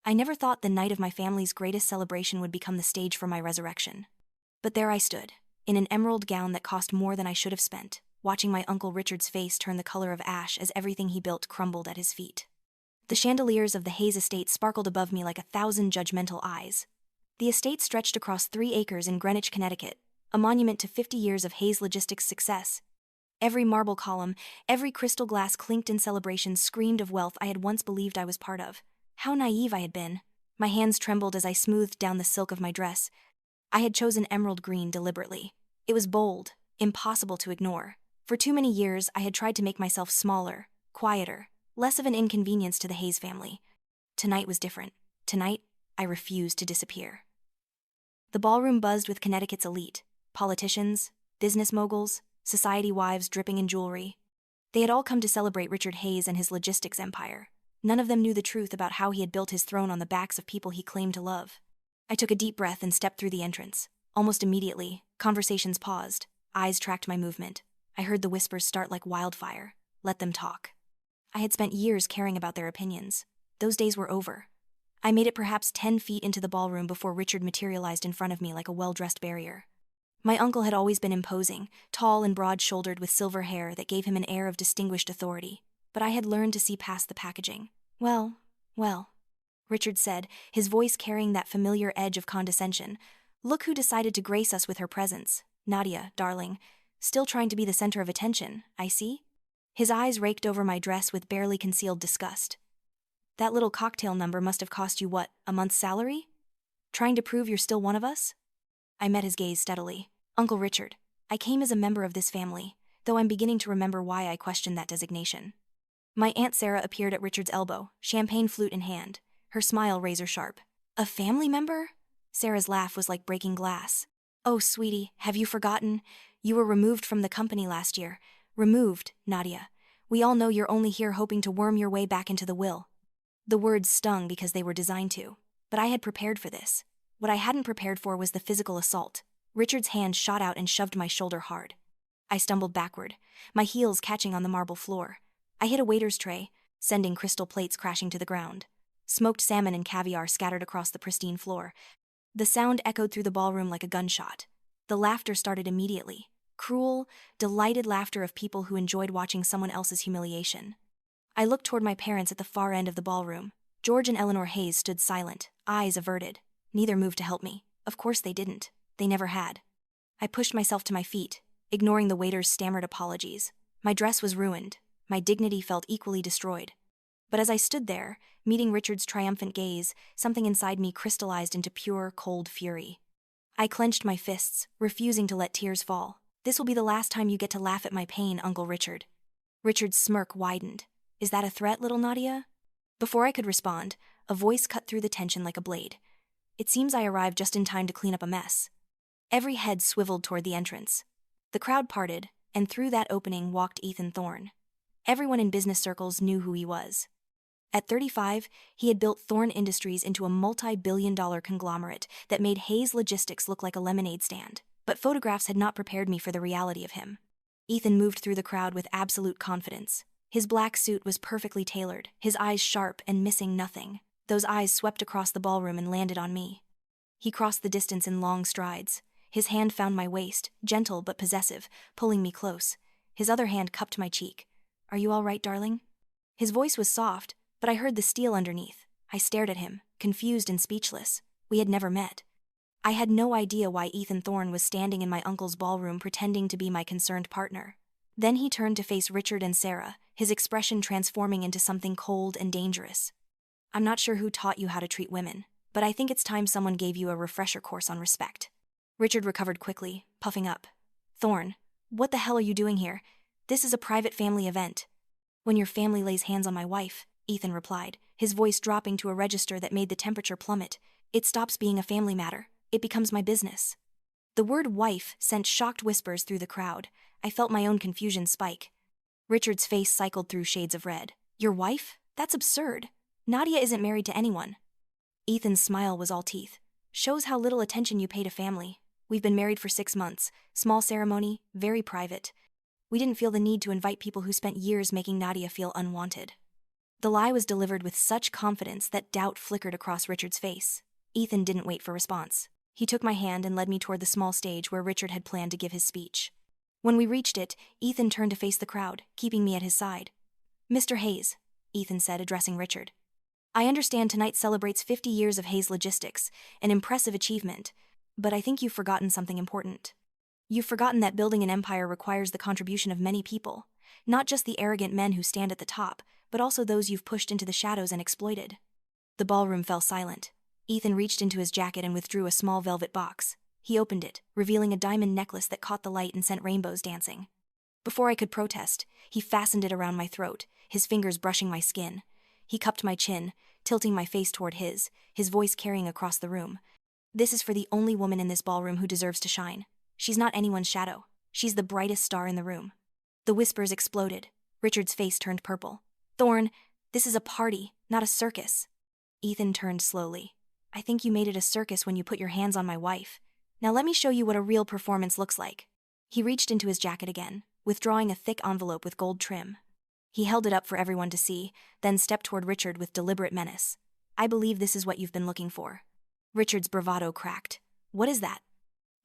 I never thought the night of my family's greatest celebration would become the stage for my resurrection. But there I stood, in an emerald gown that cost more than I should have spent, watching my Uncle Richard's face turn the color of ash as everything he built crumbled at his feet. The chandeliers of the Hayes estate sparkled above me like 1,000 judgmental eyes. The estate stretched across 3 acres in Greenwich, Connecticut, a monument to 50 years of Hayes logistics success. Every marble column, every crystal glass clinked in celebration screamed of wealth I had once believed I was part of. How naive I had been. My hands trembled as I smoothed down the silk of my dress. I had chosen emerald green deliberately. It was bold, impossible to ignore. For too many years, I had tried to make myself smaller, quieter, less of an inconvenience to the Hayes family. Tonight was different. Tonight, I refused to disappear. The ballroom buzzed with Connecticut's elite, politicians, business moguls, society wives dripping in jewelry. They had all come to celebrate Richard Hayes and his logistics empire. None of them knew the truth about how he had built his throne on the backs of people he claimed to love. I took a deep breath and stepped through the entrance. Almost immediately, conversations paused. Eyes tracked my movement. I heard the whispers start like wildfire. Let them talk. I had spent years caring about their opinions. Those days were over. I made it perhaps 10 feet into the ballroom before Richard materialized in front of me like a well-dressed barrier. My uncle had always been imposing, tall and broad-shouldered with silver hair that gave him an air of distinguished authority. But I had learned to see past the packaging. Well, Richard said, his voice carrying that familiar edge of condescension. Look who decided to grace us with her presence. Nadia, darling. Still trying to be the center of attention, I see? His eyes raked over my dress with barely concealed disgust. That little cocktail number must have cost you what, a month's salary? Trying to prove you're still one of us? I met his gaze steadily. Uncle Richard, I came as a member of this family, though I'm beginning to remember why I questioned that designation. My Aunt Sarah appeared at Richard's elbow, champagne flute in hand, her smile razor-sharp. A family member? Sarah's laugh was like breaking glass. Oh, sweetie, have you forgotten? You were removed from the company last year. Removed, Nadia. We all know you're only here hoping to worm your way back into the will. The words stung because they were designed to. But I had prepared for this. What I hadn't prepared for was the physical assault. Richard's hand shot out and shoved my shoulder hard. I stumbled backward, my heels catching on the marble floor. I hit a waiter's tray, sending crystal plates crashing to the ground. Smoked salmon and caviar scattered across the pristine floor. The sound echoed through the ballroom like a gunshot. The laughter started immediately. Cruel, delighted laughter of people who enjoyed watching someone else's humiliation. I looked toward my parents at the far end of the ballroom. George and Eleanor Hayes stood silent, eyes averted. Neither moved to help me. Of course they didn't. They never had. I pushed myself to my feet, ignoring the waiter's stammered apologies. My dress was ruined. My dignity felt equally destroyed. But as I stood there, meeting Richard's triumphant gaze, something inside me crystallized into pure, cold fury. I clenched my fists, refusing to let tears fall. This will be the last time you get to laugh at my pain, Uncle Richard. Richard's smirk widened. Is that a threat, little Nadia? Before I could respond, a voice cut through the tension like a blade. It seems I arrived just in time to clean up a mess. Every head swiveled toward the entrance. The crowd parted, and through that opening walked Ethan Thorne. Everyone in business circles knew who he was. At 35, he had built Thorne Industries into a multi-billion-dollar conglomerate that made Hayes Logistics look like a lemonade stand. But photographs had not prepared me for the reality of him. Ethan moved through the crowd with absolute confidence. His black suit was perfectly tailored, his eyes sharp and missing nothing. Those eyes swept across the ballroom and landed on me. He crossed the distance in long strides. His hand found my waist, gentle but possessive, pulling me close. His other hand cupped my cheek. Are you all right, darling? His voice was soft, but I heard the steel underneath. I stared at him, confused and speechless. We had never met. I had no idea why Ethan Thorne was standing in my uncle's ballroom pretending to be my concerned partner. Then he turned to face Richard and Sarah, his expression transforming into something cold and dangerous. I'm not sure who taught you how to treat women, but I think it's time someone gave you a refresher course on respect. Richard recovered quickly, puffing up. Thorne, what the hell are you doing here? This is a private family event. When your family lays hands on my wife, Ethan replied, his voice dropping to a register that made the temperature plummet. It stops being a family matter. It becomes my business. The word wife sent shocked whispers through the crowd. I felt my own confusion spike. Richard's face cycled through shades of red. Your wife? That's absurd. Nadia isn't married to anyone. Ethan's smile was all teeth. Shows how little attention you pay to family. We've been married for 6 months. Small ceremony, very private. We didn't feel the need to invite people who spent years making Nadia feel unwanted. The lie was delivered with such confidence that doubt flickered across Richard's face. Ethan didn't wait for response. He took my hand and led me toward the small stage where Richard had planned to give his speech. When we reached it, Ethan turned to face the crowd, keeping me at his side. "Mr. Hayes," Ethan said, addressing Richard. "I understand tonight celebrates 50 years of Hayes Logistics, an impressive achievement, but I think you've forgotten something important. You've forgotten that building an empire requires the contribution of many people, not just the arrogant men who stand at the top, but also those you've pushed into the shadows and exploited." The ballroom fell silent. Ethan reached into his jacket and withdrew a small velvet box. He opened it, revealing a diamond necklace that caught the light and sent rainbows dancing. Before I could protest, he fastened it around my throat, his fingers brushing my skin. He cupped my chin, tilting my face toward his voice carrying across the room. "This is for the only woman in this ballroom who deserves to shine. She's not anyone's shadow. She's the brightest star in the room." The whispers exploded. Richard's face turned purple. "Thorne, this is a party, not a circus." Ethan turned slowly. "I think you made it a circus when you put your hands on my wife. Now let me show you what a real performance looks like." He reached into his jacket again, withdrawing a thick envelope with gold trim. He held it up for everyone to see, then stepped toward Richard with deliberate menace. "I believe this is what you've been looking for." Richard's bravado cracked. "What is that?"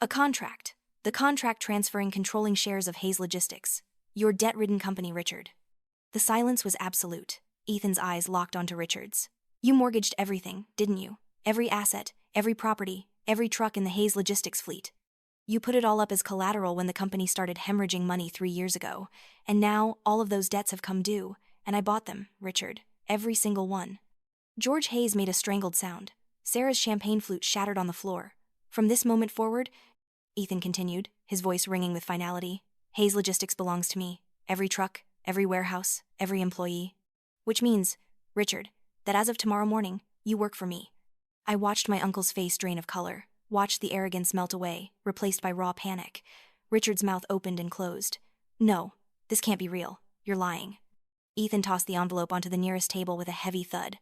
"A contract. The contract transferring controlling shares of Hayes Logistics. Your debt-ridden company, Richard." The silence was absolute. Ethan's eyes locked onto Richard's. "You mortgaged everything, didn't you? Every asset, every property, every truck in the Hayes Logistics fleet. You put it all up as collateral when the company started hemorrhaging money 3 years ago, and now all of those debts have come due, and I bought them, Richard, every single one." George Hayes made a strangled sound. Sarah's champagne flute shattered on the floor. "From this moment forward," Ethan continued, his voice ringing with finality, "Hayes Logistics belongs to me. Every truck, every warehouse, every employee. Which means, Richard, that as of tomorrow morning, you work for me." I watched my uncle's face drain of color, watched the arrogance melt away, replaced by raw panic. Richard's mouth opened and closed. "No, this can't be real. You're lying." Ethan tossed the envelope onto the nearest table with a heavy thud.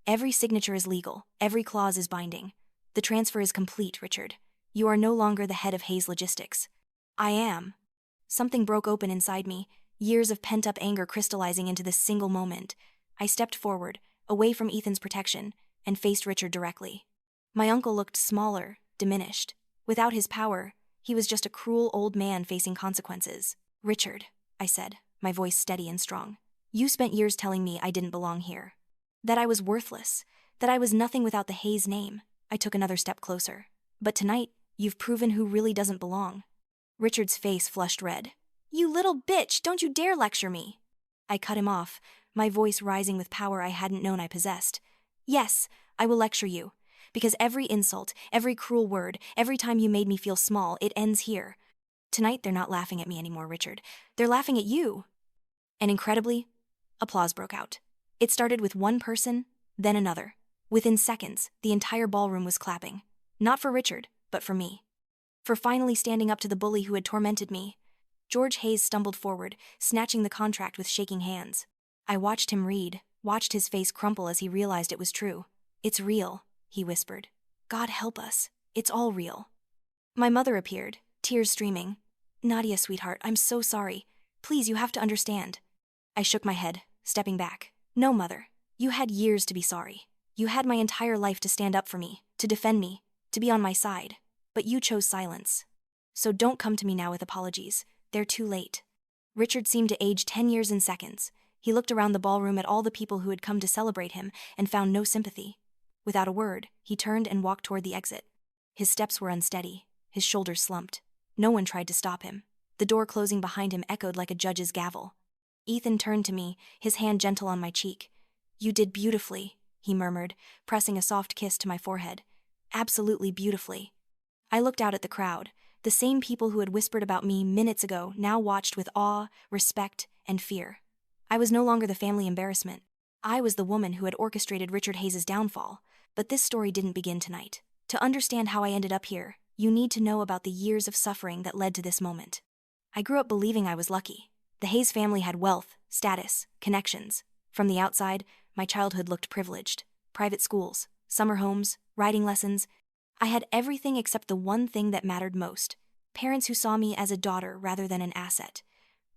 "Every signature is legal. Every clause is binding. The transfer is complete, Richard. You are no longer the head of Hayes Logistics." "I am." Something broke open inside me, years of pent-up anger crystallizing into this single moment. I stepped forward, away from Ethan's protection, and faced Richard directly. My uncle looked smaller, diminished. Without his power, he was just a cruel old man facing consequences. "Richard," I said, my voice steady and strong, "you spent years telling me I didn't belong here. That I was worthless, that I was nothing without the Hayes name." I took another step closer. "But tonight, you've proven who really doesn't belong." Richard's face flushed red. "You little bitch, don't you dare lecture me." I cut him off, my voice rising with power I hadn't known I possessed. "Yes, I will lecture you. Because every insult, every cruel word, every time you made me feel small, it ends here. Tonight they're not laughing at me anymore, Richard. They're laughing at you." And incredibly, applause broke out. It started with one person, then another. Within seconds, the entire ballroom was clapping. Not for Richard, but for me. For finally standing up to the bully who had tormented me. George Hayes stumbled forward, snatching the contract with shaking hands. I watched him read, watched his face crumple as he realized it was true. "It's real," he whispered. "God help us. It's all real." My mother appeared, tears streaming. "Nadia, sweetheart, I'm so sorry. Please, you have to understand." I shook my head, stepping back. "No, Mother. You had years to be sorry. You had my entire life to stand up for me, to defend me, to be on my side. But you chose silence. So don't come to me now with apologies. They're too late." Richard seemed to age 10 years in seconds. He looked around the ballroom at all the people who had come to celebrate him and found no sympathy. Without a word, he turned and walked toward the exit. His steps were unsteady, his shoulders slumped. No one tried to stop him. The door closing behind him echoed like a judge's gavel. Ethan turned to me, his hand gentle on my cheek. "You did beautifully," he murmured, pressing a soft kiss to my forehead. "Absolutely beautifully." I looked out at the crowd. The same people who had whispered about me minutes ago now watched with awe, respect, and fear. I was no longer the family embarrassment. I was the woman who had orchestrated Richard Hayes' downfall. But this story didn't begin tonight. To understand how I ended up here, you need to know about the years of suffering that led to this moment. I grew up believing I was lucky. The Hayes family had wealth, status, connections. From the outside, my childhood looked privileged. Private schools, summer homes, riding lessons. I had everything except the one thing that mattered most. Parents who saw me as a daughter rather than an asset.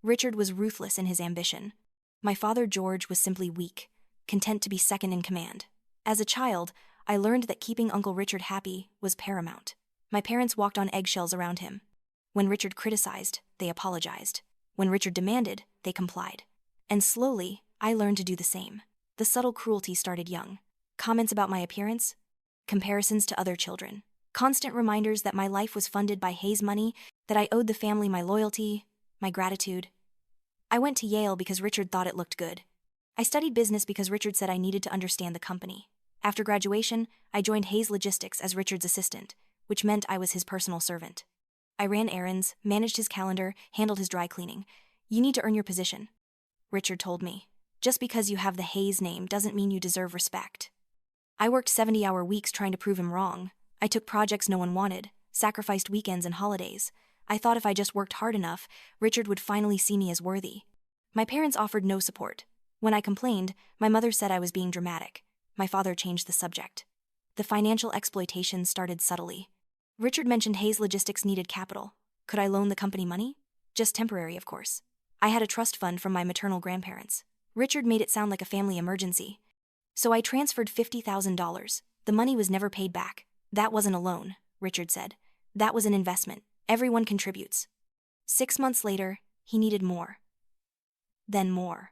Richard was ruthless in his ambition. My father George was simply weak. content to be second in command. As a child, I learned that keeping Uncle Richard happy was paramount. My parents walked on eggshells around him. When Richard criticized, they apologized. When Richard demanded, they complied. And slowly, I learned to do the same. The subtle cruelty started young. Comments about my appearance, comparisons to other children, constant reminders that my life was funded by Hayes money, that I owed the family my loyalty, my gratitude. I went to Yale because Richard thought it looked good. I studied business because Richard said I needed to understand the company. After graduation, I joined Hayes Logistics as Richard's assistant, which meant I was his personal servant. I ran errands, managed his calendar, handled his dry cleaning. You need to earn your position, Richard told me. Just because you have the Hayes name doesn't mean you deserve respect. I worked 70-hour weeks trying to prove him wrong. I took projects no one wanted, sacrificed weekends and holidays. I thought if I just worked hard enough, Richard would finally see me as worthy. My parents offered no support. When I complained, my mother said I was being dramatic. My father changed the subject. The financial exploitation started subtly. Richard mentioned Hayes Logistics needed capital. Could I loan the company money? Just temporary, of course. I had a trust fund from my maternal grandparents. Richard made it sound like a family emergency. So I transferred $50,000. The money was never paid back. That wasn't a loan, Richard said. That was an investment. Everyone contributes. 6 months later, he needed more. Then more.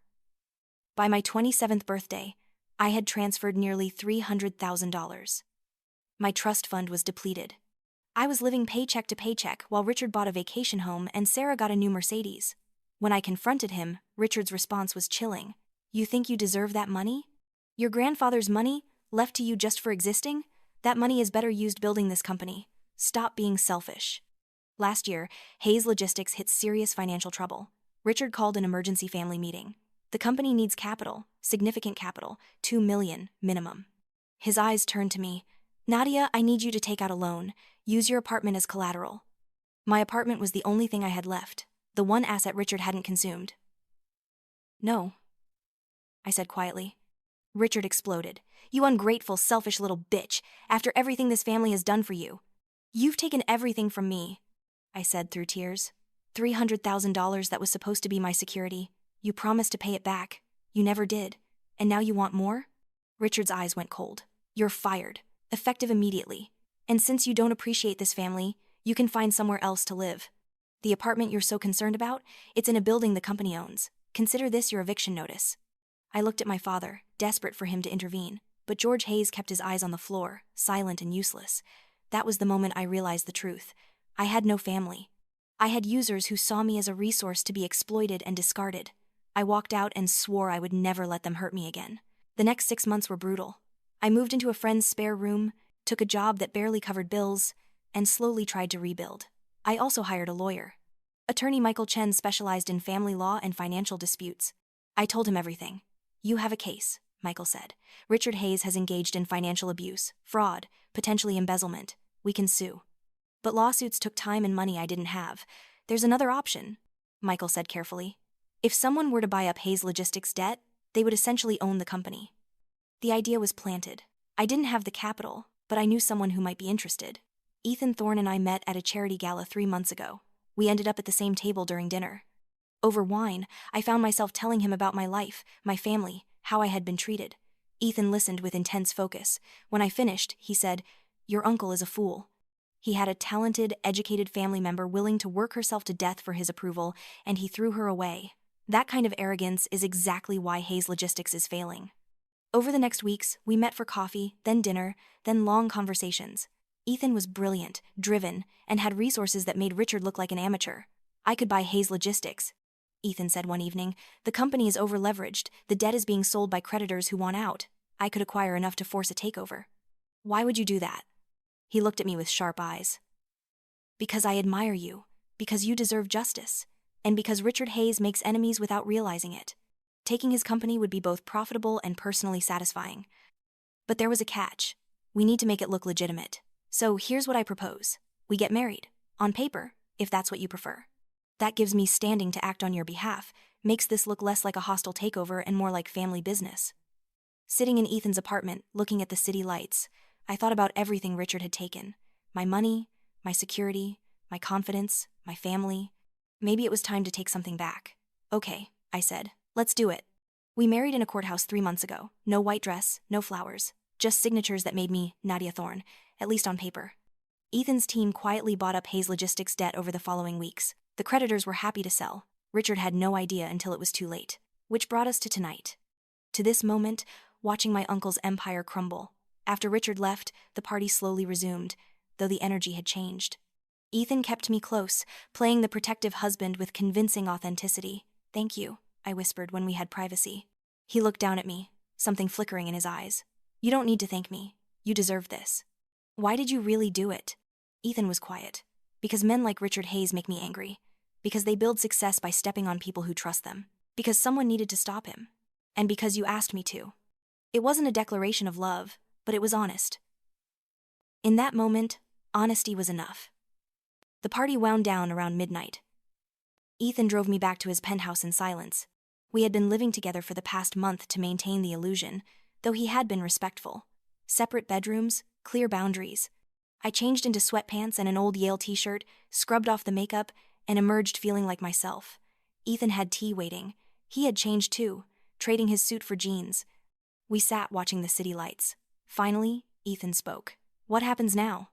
By my 27th birthday, I had transferred nearly $300,000. My trust fund was depleted. I was living paycheck to paycheck while Richard bought a vacation home and Sarah got a new Mercedes. When I confronted him, Richard's response was chilling. You think you deserve that money? Your grandfather's money, left to you just for existing? That money is better used building this company. Stop being selfish. Last year, Hayes Logistics hit serious financial trouble. Richard called an emergency family meeting. The company needs capital, significant capital, $2 million minimum. His eyes turned to me. Nadia, I need you to take out a loan. Use your apartment as collateral. My apartment was the only thing I had left, the one asset Richard hadn't consumed. No, I said quietly. Richard exploded. You ungrateful, selfish little bitch, after everything this family has done for you. You've taken everything from me, I said through tears. $300,000 that was supposed to be my security. You promised to pay it back. You never did. And now you want more? Richard's eyes went cold. You're fired, effective immediately. And since you don't appreciate this family, you can find somewhere else to live. The apartment you're so concerned about, it's in a building the company owns. Consider this your eviction notice. I looked at my father, desperate for him to intervene, but George Hayes kept his eyes on the floor, silent and useless. That was the moment I realized the truth. I had no family. I had users who saw me as a resource to be exploited and discarded. I walked out and swore I would never let them hurt me again. The next 6 months were brutal. I moved into a friend's spare room, took a job that barely covered bills, and slowly tried to rebuild. I also hired a lawyer. Attorney Michael Chen specialized in family law and financial disputes. I told him everything. You have a case, Michael said. Richard Hayes has engaged in financial abuse, fraud, potentially embezzlement. We can sue. But lawsuits took time and money I didn't have. There's another option, Michael said carefully. If someone were to buy up Hayes Logistics debt, they would essentially own the company. The idea was planted. I didn't have the capital, but I knew someone who might be interested. Ethan Thorne and I met at a charity gala 3 months ago. We ended up at the same table during dinner. Over wine, I found myself telling him about my life, my family, how I had been treated. Ethan listened with intense focus. When I finished, he said, "Your uncle is a fool." He had a talented, educated family member willing to work herself to death for his approval, and he threw her away. That kind of arrogance is exactly why Hayes Logistics is failing. Over the next weeks, we met for coffee, then dinner, then long conversations. Ethan was brilliant, driven, and had resources that made Richard look like an amateur. I could buy Hayes Logistics, Ethan said one evening. The company is over-leveraged, the debt is being sold by creditors who want out. I could acquire enough to force a takeover. Why would you do that? He looked at me with sharp eyes. Because I admire you, because you deserve justice, and because Richard Hayes makes enemies without realizing it. Taking his company would be both profitable and personally satisfying. But there was a catch. We need to make it look legitimate. So here's what I propose. We get married. On paper, if that's what you prefer. That gives me standing to act on your behalf, makes this look less like a hostile takeover and more like family business. Sitting in Ethan's apartment, looking at the city lights, I thought about everything Richard had taken. My money, my security, my confidence, my family. Maybe it was time to take something back. Okay, I said. Let's do it. We married in a courthouse 3 months ago. No white dress, no flowers. Just signatures that made me Nadia Thorne, at least on paper. Ethan's team quietly bought up Hayes Logistics' debt over the following weeks. The creditors were happy to sell. Richard had no idea until it was too late. Which brought us to tonight. To this moment, watching my uncle's empire crumble. After Richard left, the party slowly resumed, though the energy had changed. Ethan kept me close, playing the protective husband with convincing authenticity. "Thank you," I whispered when we had privacy. He looked down at me, something flickering in his eyes. "You don't need to thank me. You deserve this." "Why did you really do it?" Ethan was quiet. "Because men like Richard Hayes make me angry. Because they build success by stepping on people who trust them. Because someone needed to stop him. And because you asked me to." It wasn't a declaration of love, but it was honest. In that moment, honesty was enough. The party wound down around midnight. Ethan drove me back to his penthouse in silence. We had been living together for the past month to maintain the illusion, though he had been respectful. Separate bedrooms, clear boundaries. I changed into sweatpants and an old Yale t-shirt, scrubbed off the makeup, and emerged feeling like myself. Ethan had tea waiting. He had changed too, trading his suit for jeans. We sat watching the city lights. Finally, Ethan spoke. "What happens now?"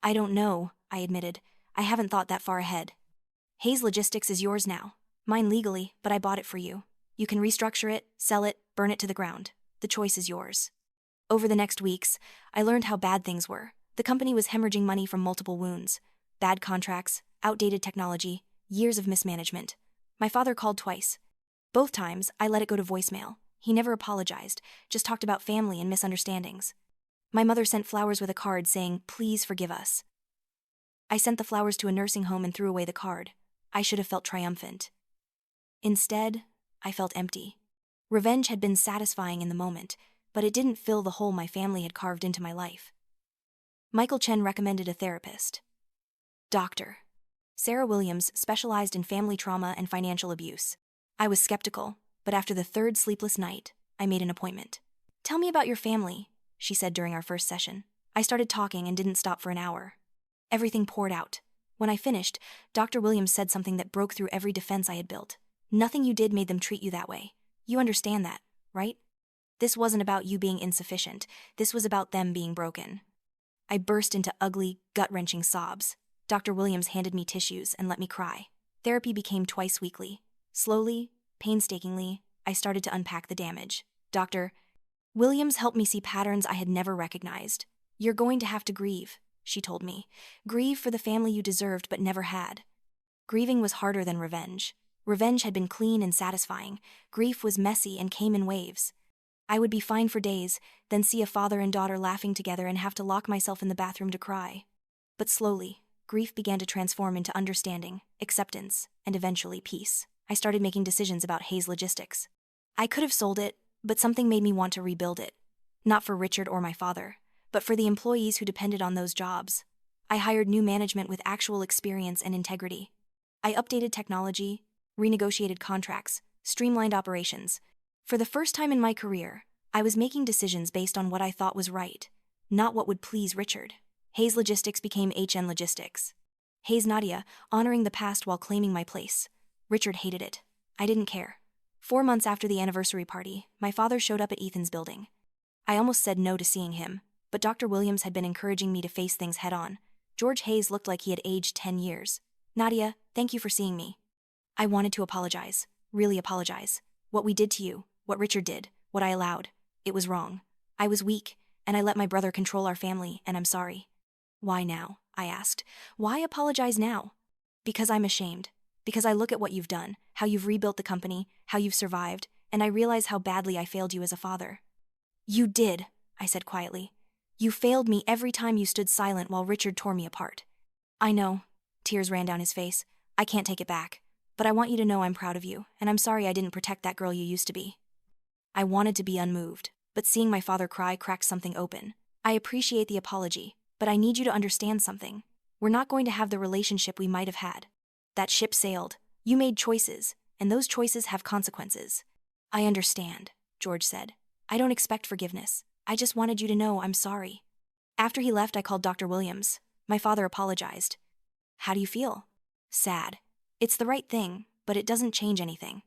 "I don't know," I admitted. "I haven't thought that far ahead. Hayes Logistics is yours now. Mine legally, but I bought it for you. You can restructure it, sell it, burn it to the ground. The choice is yours." Over the next weeks, I learned how bad things were. The company was hemorrhaging money from multiple wounds. Bad contracts, outdated technology, years of mismanagement. My father called twice. Both times, I let it go to voicemail. He never apologized, just talked about family and misunderstandings. My mother sent flowers with a card saying, "Please forgive us." I sent the flowers to a nursing home and threw away the card. I should have felt triumphant. Instead, I felt empty. Revenge had been satisfying in the moment, but it didn't fill the hole my family had carved into my life. Michael Chen recommended a therapist. Doctor Sarah Williams specialized in family trauma and financial abuse. I was skeptical, but after the third sleepless night, I made an appointment. "Tell me about your family," she said during our first session. I started talking and didn't stop for an hour. Everything poured out. When I finished, Dr. Williams said something that broke through every defense I had built. "Nothing you did made them treat you that way. You understand that, right? This wasn't about you being insufficient. This was about them being broken." I burst into ugly, gut-wrenching sobs. Dr. Williams handed me tissues and let me cry. Therapy became twice weekly. Slowly, painstakingly, I started to unpack the damage. Dr. Williams helped me see patterns I had never recognized. "You're going to have to grieve," she told me. "Grieve for the family you deserved but never had." Grieving was harder than revenge. Revenge had been clean and satisfying. Grief was messy and came in waves. I would be fine for days, then see a father and daughter laughing together and have to lock myself in the bathroom to cry. But slowly, grief began to transform into understanding, acceptance, and eventually peace. I started making decisions about Hayes Logistics. I could have sold it, but something made me want to rebuild it. Not for Richard or my father, but for the employees who depended on those jobs. I hired new management with actual experience and integrity. I updated technology, renegotiated contracts, streamlined operations. For the first time in my career, I was making decisions based on what I thought was right, not what would please Richard. Hayes Logistics became HN Logistics. Hayes Nadia, honoring the past while claiming my place. Richard hated it. I didn't care. 4 months after the anniversary party, my father showed up at Ethan's building. I almost said no to seeing him, but Dr. Williams had been encouraging me to face things head-on. George Hayes looked like he had aged 10 years. "Nadia, thank you for seeing me." I wanted to apologize, really apologize. What we did to you, what Richard did, what I allowed, it was wrong. I was weak, and I let my brother control our family, and I'm sorry. "Why now?" I asked. "Why apologize now?" "Because I'm ashamed. Because I look at what you've done, how you've rebuilt the company, how you've survived, and I realize how badly I failed you as a father." "You did," I said quietly. "You failed me every time you stood silent while Richard tore me apart." "I know." Tears ran down his face. "I can't take it back. But I want you to know I'm proud of you, and I'm sorry I didn't protect that girl you used to be." I wanted to be unmoved, but seeing my father cry cracked something open. "I appreciate the apology, but I need you to understand something. We're not going to have the relationship we might have had. That ship sailed. You made choices, and those choices have consequences." "I understand," George said. "I don't expect forgiveness. I just wanted you to know I'm sorry." After he left, I called Dr. Williams. My father apologized. "How do you feel?" "Sad. It's the right thing, but it doesn't change anything."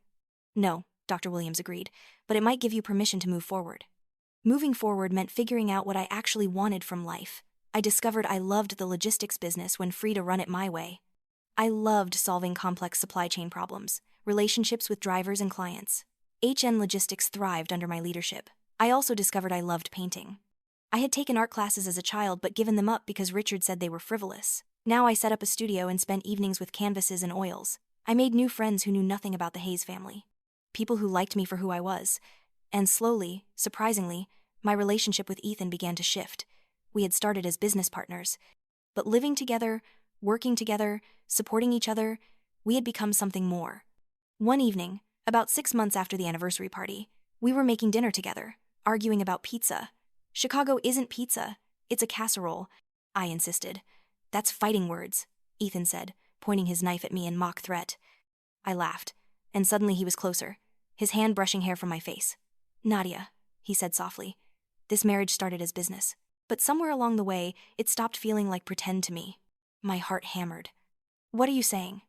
"No, Dr. Williams agreed, but it might give you permission to move forward. Moving forward meant figuring out what I actually wanted from life. I discovered I loved the logistics business when free to run it my way. I loved solving complex supply chain problems, relationships with drivers and clients. HN Logistics thrived under my leadership. I also discovered I loved painting. I had taken art classes as a child but given them up because Richard said they were frivolous. Now I set up a studio and spent evenings with canvases and oils. I made new friends who knew nothing about the Hayes family. People who liked me for who I was. And slowly, surprisingly, my relationship with Ethan began to shift. We had started as business partners. But living together, working together, supporting each other, we had become something more. One evening, about 6 months after the anniversary party, we were making dinner together, arguing about pizza. Chicago isn't pizza, it's a casserole, I insisted. That's fighting words, Ethan said, pointing his knife at me in mock threat. I laughed, and suddenly he was closer, his hand brushing hair from my face. Nadia, he said softly, this marriage started as business. But somewhere along the way, it stopped feeling like pretend to me. My heart hammered. What are you saying?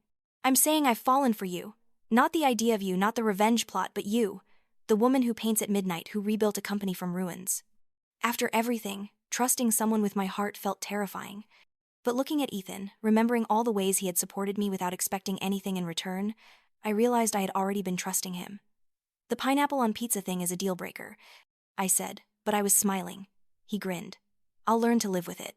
I'm saying I've fallen for you. Not the idea of you, not the revenge plot, but you. The woman who paints at midnight, who rebuilt a company from ruins. After everything, trusting someone with my heart felt terrifying. But looking at Ethan, remembering all the ways he had supported me without expecting anything in return, I realized I had already been trusting him. The pineapple on pizza thing is a deal breaker, I said, but I was smiling. He grinned. I'll learn to live with it.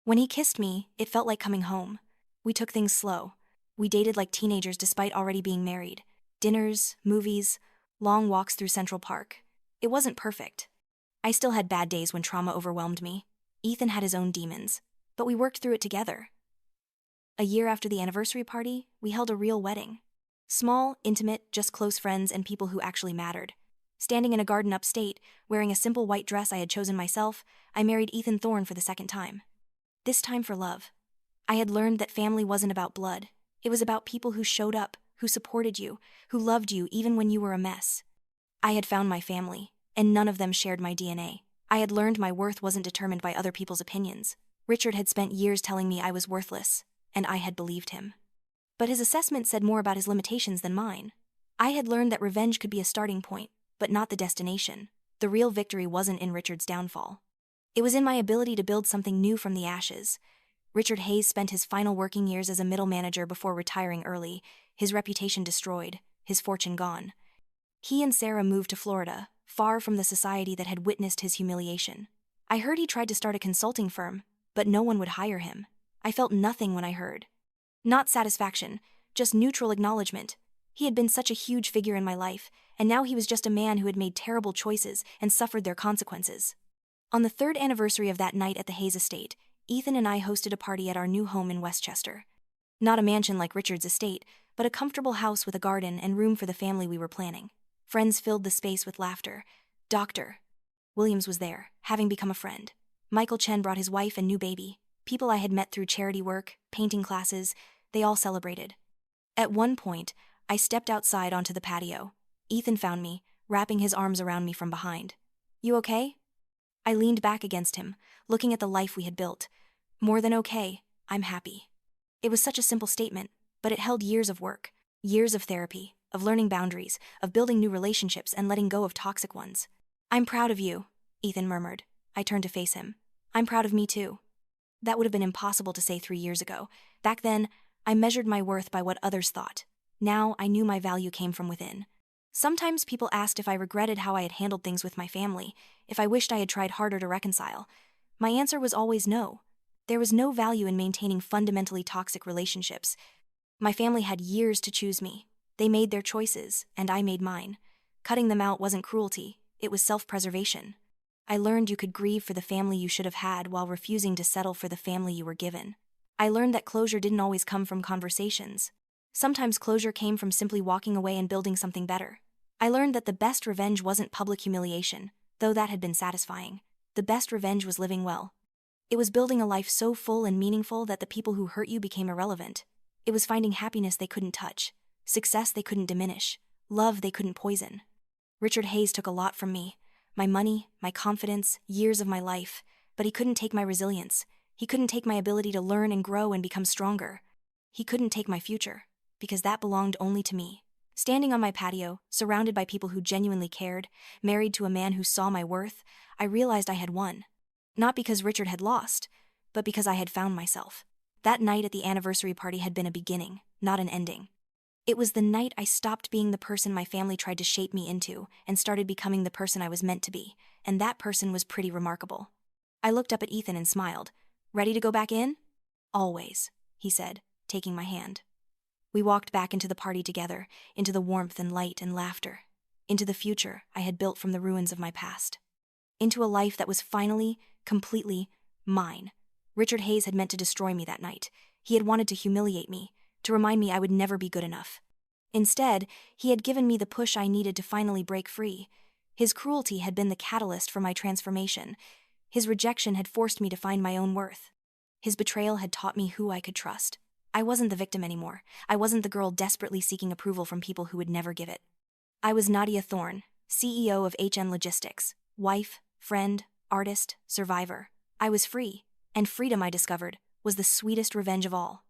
When he kissed me, it felt like coming home. We took things slow. We dated like teenagers despite already being married. Dinners, movies, long walks through Central Park. It wasn't perfect. I still had bad days when trauma overwhelmed me. Ethan had his own demons, but we worked through it together. A year after the anniversary party, we held a real wedding. Small, intimate, just close friends and people who actually mattered. Standing in a garden upstate, wearing a simple white dress I had chosen myself, I married Ethan Thorne for the second time. This time for love. I had learned that family wasn't about blood. It was about people who showed up, who supported you, who loved you even when you were a mess. I had found my family, and none of them shared my DNA. I had learned my worth wasn't determined by other people's opinions. Richard had spent years telling me I was worthless, and I had believed him. But his assessment said more about his limitations than mine. I had learned that revenge could be a starting point, but not the destination. The real victory wasn't in Richard's downfall. It was in my ability to build something new from the ashes. Richard Hayes spent his final working years as a middle manager before retiring early, his reputation destroyed, his fortune gone. He and Sarah moved to Florida, far from the society that had witnessed his humiliation. I heard he tried to start a consulting firm, but no one would hire him. I felt nothing when I heard. Not satisfaction, just neutral acknowledgement. He had been such a huge figure in my life, and now he was just a man who had made terrible choices and suffered their consequences. On the 3rd anniversary of that night at the Hayes estate, Ethan and I hosted a party at our new home in Westchester. Not a mansion like Richard's estate, but a comfortable house with a garden and room for the family we were planning. Friends filled the space with laughter. Dr. Williams was there, having become a friend. Michael Chen brought his wife and new baby. People I had met through charity work, painting classes, they all celebrated. At one point, I stepped outside onto the patio. Ethan found me, wrapping his arms around me from behind. You okay? I leaned back against him, looking at the life we had built. More than okay, I'm happy. It was such a simple statement, but it held years of work, years of therapy, of learning boundaries, of building new relationships and letting go of toxic ones. I'm proud of you, Ethan murmured. I turned to face him. I'm proud of me too. That would have been impossible to say 3 years ago. Back then, I measured my worth by what others thought. Now I knew my value came from within. Sometimes people asked if I regretted how I had handled things with my family, if I wished I had tried harder to reconcile. My answer was always no. There was no value in maintaining fundamentally toxic relationships. My family had years to choose me. They made their choices, and I made mine. Cutting them out wasn't cruelty, it was self-preservation. I learned you could grieve for the family you should have had while refusing to settle for the family you were given. I learned that closure didn't always come from conversations. Sometimes closure came from simply walking away and building something better. I learned that the best revenge wasn't public humiliation, though that had been satisfying. The best revenge was living well. It was building a life so full and meaningful that the people who hurt you became irrelevant. It was finding happiness they couldn't touch, success they couldn't diminish, love they couldn't poison. Richard Hayes took a lot from me. My money, my confidence, years of my life. But he couldn't take my resilience. He couldn't take my ability to learn and grow and become stronger. He couldn't take my future, because that belonged only to me. Standing on my patio, surrounded by people who genuinely cared, married to a man who saw my worth, I realized I had won. Not because Richard had lost, but because I had found myself. That night at the anniversary party had been a beginning, not an ending. It was the night I stopped being the person my family tried to shape me into and started becoming the person I was meant to be, and that person was pretty remarkable. I looked up at Ethan and smiled. "Ready to go back in?" "Always," he said, taking my hand. We walked back into the party together, into the warmth and light and laughter, into the future I had built from the ruins of my past, into a life that was finally, completely, mine. Richard Hayes had meant to destroy me that night. He had wanted to humiliate me, to remind me I would never be good enough. Instead, he had given me the push I needed to finally break free. His cruelty had been the catalyst for my transformation. His rejection had forced me to find my own worth. His betrayal had taught me who I could trust. I wasn't the victim anymore. I wasn't the girl desperately seeking approval from people who would never give it. I was Nadia Thorne, CEO of HN Logistics, wife, friend, artist, survivor. I was free, and freedom, I discovered, was the sweetest revenge of all.